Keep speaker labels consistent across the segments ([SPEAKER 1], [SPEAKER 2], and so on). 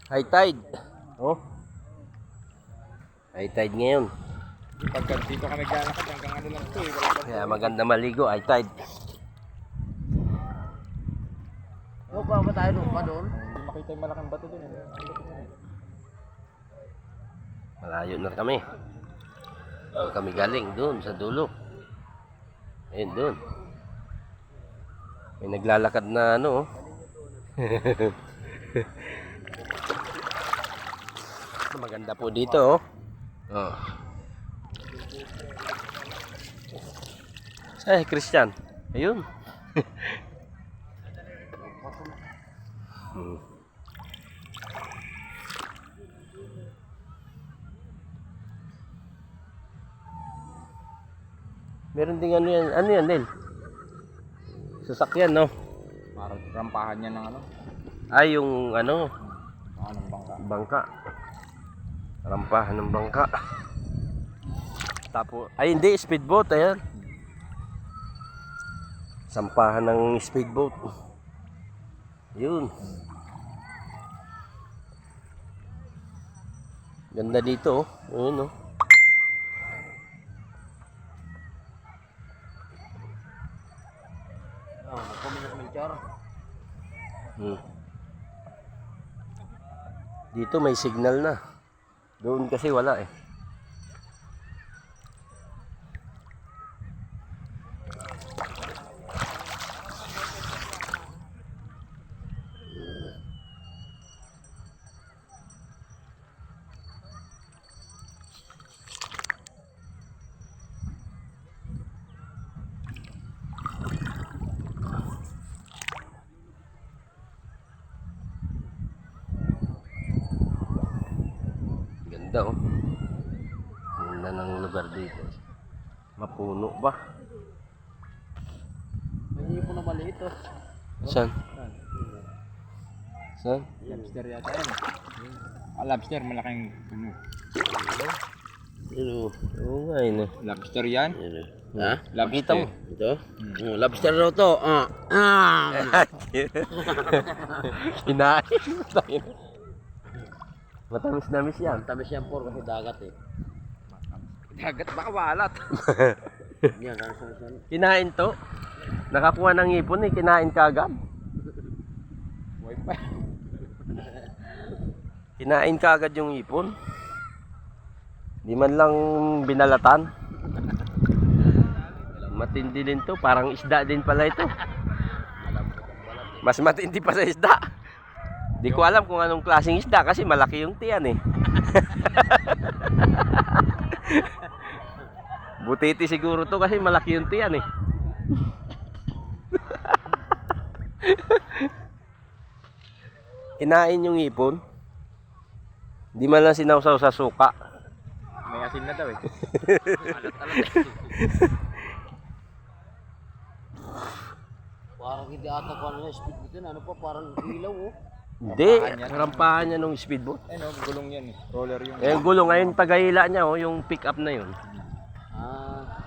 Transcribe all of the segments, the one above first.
[SPEAKER 1] High tide. Oh. High tide ngayon.
[SPEAKER 2] Pagka dito ka naglalakad hanggang ano lang ito eh.
[SPEAKER 1] Kaya maganda maligo, high tide.
[SPEAKER 3] Ano pa ba tayo doon pa doon?
[SPEAKER 2] Hindi makita yung malaking bato doon.
[SPEAKER 1] Malayo na kami. Doon kami galing, doon sa dulo. Ayun, doon. May naglalakad na ano. Maganda po dito, oh. Oh. Ay, Christian. Ayun. Meron ding ano yan. Ano yan, Nel? Sasakyan, no?
[SPEAKER 2] Parang rampahan niya ng ano.
[SPEAKER 1] Ay, yung ano,
[SPEAKER 2] Ng bangka.
[SPEAKER 1] bangka. Rampahan ng bangka. Tapos, ay hindi, speedboat, ayan. Sampahan ng speedboat. Yun. Ganda dito, oh. Ayun, oh.
[SPEAKER 3] Magpuminas Melchor.
[SPEAKER 1] Dito may signal na. Doon kasi wala eh. Ganda, oh. Ganda ng lugar dito. Mapuno ba?
[SPEAKER 3] May hipon na maliit oh.
[SPEAKER 1] Saan? Saan?
[SPEAKER 2] Lobster yata yan. Lobster, malaking ano.
[SPEAKER 1] Pero, oo nga yun eh.
[SPEAKER 2] Lobster yan?
[SPEAKER 1] Ha? Nakita mo? Ito?
[SPEAKER 3] Lobster daw to.
[SPEAKER 1] Kinain. Matamis-namis yan.
[SPEAKER 3] Tamis yan por kasi dagat eh.
[SPEAKER 2] Dagat baka walat.
[SPEAKER 3] Yan, saan.
[SPEAKER 1] Kinain to. Nakakuha ng ipon eh, kinain kagad.
[SPEAKER 2] Wifi.
[SPEAKER 1] Kinain kagad yung ipon. Di man lang binalatan. Matindi din to, parang isda din pala ito. Mas matindi pa sa isda. Di ko alam kung anong klaseng isda kasi malaki yung tiyan eh. Butiti siguro to kasi malaki yung tiyan eh. Kinain yung ipon. Di man lang sinawsaw sa suka.
[SPEAKER 2] May asin na daw eh.
[SPEAKER 3] Parang hindi ata ko ano speed dito na ano pa parang ilaw oh.
[SPEAKER 1] Hindi, rampahan niya nung speedboat.
[SPEAKER 2] Ano, gulong yan eh. Roller yung.
[SPEAKER 1] Eh, yung gulong ngayon, tagahila niya, oh, yung pick up na yun.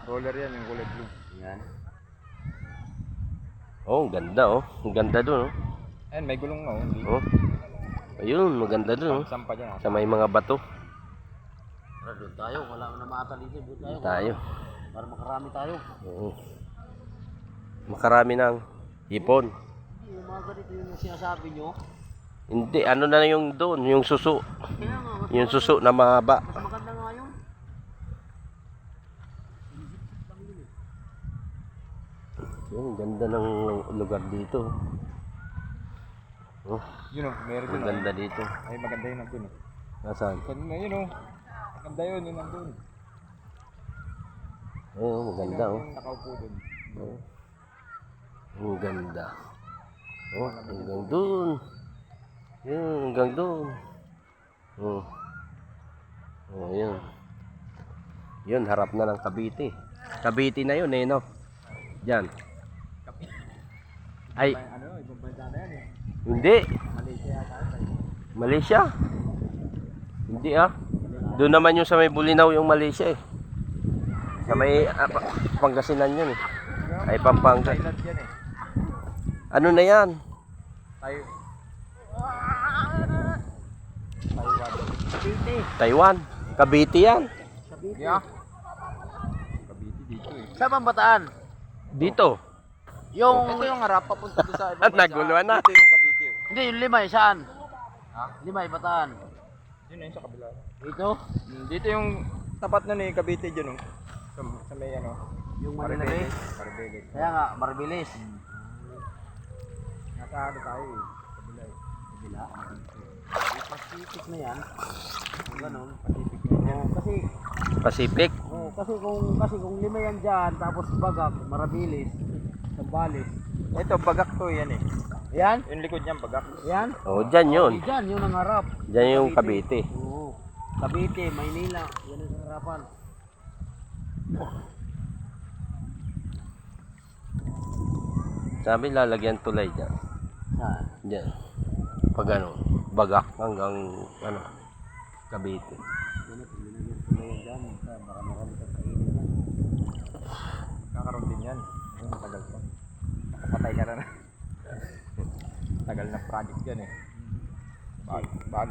[SPEAKER 2] Roller yan, yung kulay blue.
[SPEAKER 3] Yan.
[SPEAKER 1] Oh, ang ganda, oh. Ang ganda dun, oh.
[SPEAKER 2] Ayun, may gulong na
[SPEAKER 1] Oh.
[SPEAKER 2] oh.
[SPEAKER 1] Ayun, maganda dun, oh.
[SPEAKER 2] Sampa dyan.
[SPEAKER 1] Sa may mga bato.
[SPEAKER 3] Tara doon tayo, wala na maatalitin doon tayo.
[SPEAKER 1] Tayo.
[SPEAKER 3] Para makarami tayo.
[SPEAKER 1] Oo. Makarami ng hipon.
[SPEAKER 3] Hindi, yung mga ganito yung sinasabi nyo.
[SPEAKER 1] Hindi, ano na yung doon, yung suso.
[SPEAKER 3] Kaya nga, mas,
[SPEAKER 1] Yung suso na mahaba.
[SPEAKER 3] mas maganda nga yun.
[SPEAKER 1] Yung ganda ng lugar dito. Oh,
[SPEAKER 2] Yun oh, meron
[SPEAKER 1] ang
[SPEAKER 2] dun.
[SPEAKER 1] ganda dito.
[SPEAKER 2] Ay, maganda yun nandun eh.
[SPEAKER 1] Nasaan?
[SPEAKER 2] Yun oh. Maganda yun nandun.
[SPEAKER 1] Oh, maganda, oh.
[SPEAKER 2] Yung nakaupo dun.
[SPEAKER 1] Oh. Ang ganda. Oh, hanggang doon. Yun, hanggang doon. Oh. Oh, yun. Yun, harap na ng Cavite. Cavite na yun eh, no? Diyan. Ay,
[SPEAKER 2] Ano, ibang bansa na yan eh.
[SPEAKER 1] hindi.
[SPEAKER 2] Malaysia yata.
[SPEAKER 1] Malaysia? Hindi ah. Doon naman yung sa may Bulinaw yung Malaysia eh. Sa may Pangasinan yun eh. Ay, Pampanga.
[SPEAKER 2] Thailand yan eh.
[SPEAKER 1] Ano na yan?
[SPEAKER 2] Tayo.
[SPEAKER 3] Cavite.
[SPEAKER 1] Taiwan. Cavite yan.
[SPEAKER 3] Cavite.
[SPEAKER 2] Yeah. Cavite dito eh.
[SPEAKER 3] Saan bang Bataan?
[SPEAKER 1] Dito.
[SPEAKER 3] Yung,
[SPEAKER 2] Ito yung harap papunta doon sa ibang bansa.
[SPEAKER 1] Naguluhan na.
[SPEAKER 2] Dito yung Cavite. Oh.
[SPEAKER 3] hindi, yung Limay, saan?
[SPEAKER 2] Ha?
[SPEAKER 3] Limay, Bataan.
[SPEAKER 2] Yun na yun sa kabila.
[SPEAKER 3] Dito?
[SPEAKER 2] Dito yung tapat nun eh, Cavite dyan oh. Sa may ano.
[SPEAKER 3] Yung Manila Bay.
[SPEAKER 2] Maribeles.
[SPEAKER 3] Kaya nga, Marbilis.
[SPEAKER 2] Nasa ano tayo eh. Kabila eh.
[SPEAKER 3] Kabila. Yung Pacific na yan. Kung ganun, Pacific na yan. Oo,
[SPEAKER 1] Pacific.
[SPEAKER 3] kasi kung lima yan dyan, tapos Bagak, Marabilis, Sambales.
[SPEAKER 2] Ito, bagak to yan eh.
[SPEAKER 3] Yan?
[SPEAKER 2] Yung likod niyan, bagak.
[SPEAKER 3] Yan?
[SPEAKER 1] Oh, dyan yun.
[SPEAKER 3] Dyan, yun ang harap.
[SPEAKER 1] Dyan yung Cavite.
[SPEAKER 3] Oo. Cavite, Maynila, yan ang harapan.
[SPEAKER 1] Sabi lalagyan tulay dyan.
[SPEAKER 3] Saan?
[SPEAKER 1] Dyan. Pag ano, bagak hanggang ano, Cavite.
[SPEAKER 3] Yan at linagyan sila yan dyan. Marami-rami kang kainin yan.
[SPEAKER 2] Kakaroon din yan. Yung tagal pa. Nakapatay ka na na. Tagal na project yan eh. Bago